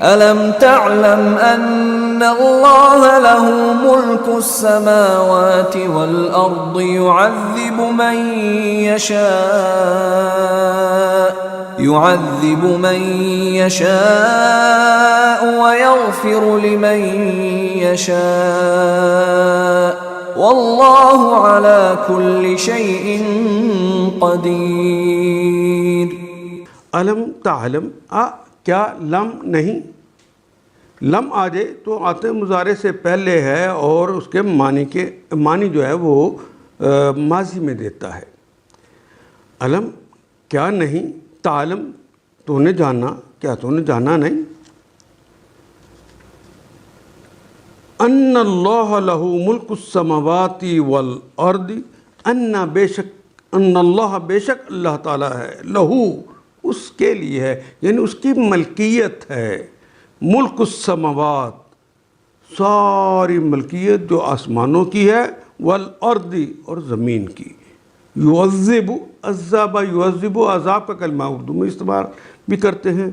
ألم تعلم أن الله له ملك السماوات والأرض يعذب من يشاء ويغفر لمن يشاء والله على كل شيء قدير۔ علم تعلم، کیا لم نہیں؟ لم آ جائے تو آتے مضارع سے پہلے ہے اور اس کے معنی جو ہے وہ ماضی میں دیتا ہے۔ علم کیا نہیں، تعلم تو نے جانا، کیا تو نے جانا نہیں؟ ان اللہ لہ ملک السماوات والارض، ان اللہ بے شک اللہ تعالیٰ ہے، لہو اس کے لیے ہے، یعنی اس کی ملکیت ہے، ملک السماوات ساری ملکیت جو آسمانوں کی ہے، والارض اور زمین کی۔ یعذب، عذاب یعذب، عذاب کا کلمہ اردو میں استعمال بھی کرتے ہیں۔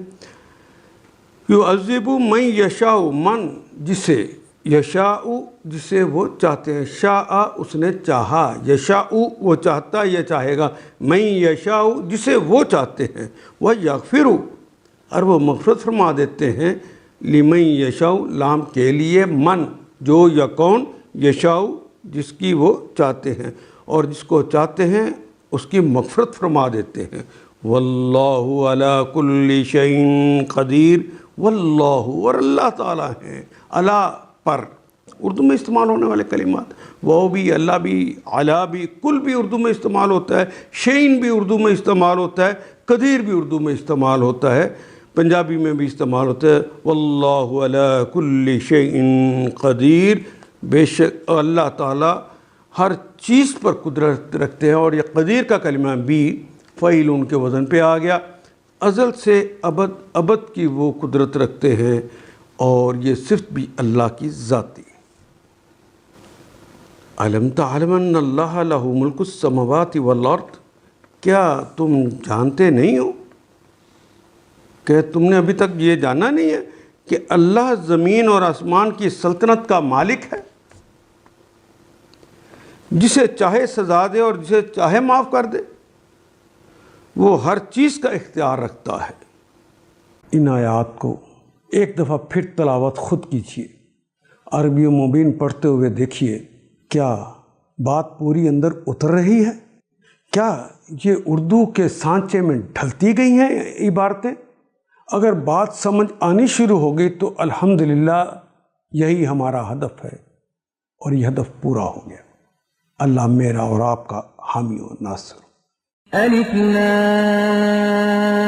یعذب من یشاء، من جسے، یشاء جسے وہ چاہتے ہیں، شاء اس نے چاہا، یشاء وہ چاہتا یا چاہے گا، من یشاء جسے وہ چاہتے ہیں، وہ یغفر اور وہ مغفرت فرما دیتے ہیں، لمن یشاء لام کے لیے، من جو یا کون، یشاء جس کی وہ چاہتے ہیں، اور جس کو چاہتے ہیں اس کی مغفرت فرما دیتے ہیں۔ واللہ علی کل شیء قدیر، واللہ اور اللہ تعالیٰ ہیں، علی پر اردو میں استعمال ہونے والے کلمات، وہ بھی، اللہ بھی، علا بھی، کل بھی اردو میں استعمال ہوتا ہے، شین بھی اردو میں استعمال ہوتا ہے، قدیر بھی اردو میں استعمال ہوتا ہے، پنجابی میں بھی استعمال ہوتا ہے۔ واللہ علی کل شیء قدیر، بے شک اللہ تعالیٰ ہر چیز پر قدرت رکھتے ہیں، اور یہ قدیر کا کلمہ بھی فعیل ان کے وزن پہ آ گیا، ازل سے ابد کی وہ قدرت رکھتے ہیں، اور یہ صفت بھی اللہ کی ذاتی۔ علم تعلم ان اللہ لہ ملک السماوات والارض، کیا تم جانتے نہیں ہو، کہ تم نے ابھی تک یہ جانا نہیں ہے کہ اللہ زمین اور آسمان کی سلطنت کا مالک ہے، جسے چاہے سزا دے اور جسے چاہے معاف کر دے، وہ ہر چیز کا اختیار رکھتا ہے۔ ان آیات کو ایک دفعہ پھر تلاوت خود کیجیے، عربی و مبین پڑھتے ہوئے دیکھیے، کیا بات پوری اندر اتر رہی ہے؟ کیا یہ اردو کے سانچے میں ڈھلتی گئی ہیں عبارتیں؟ اگر بات سمجھ آنی شروع ہو گئی تو الحمدللہ یہی ہمارا ہدف ہے، اور یہ ہدف پورا ہو گیا۔ اللہ میرا اور آپ کا حامی و ناصر۔ الف لام